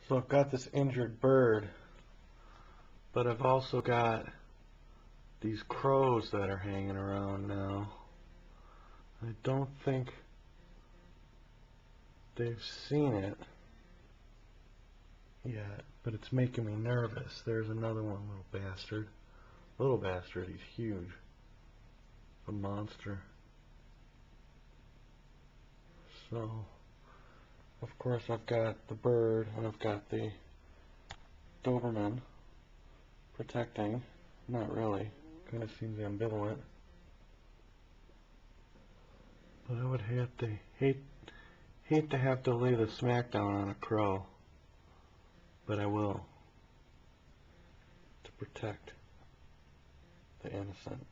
So I've got this injured bird, but I've also got these crows that are hanging around now. I don't think they've seen it yet, but it's making me nervous. There's another one, little bastard. Little bastard, he's huge. A monster. So, of course I've got the bird and I've got the Doberman protecting. Not really. Kind of seems ambivalent. But I would hate to have to lay the smackdown on a crow. But I will. To protect the innocent.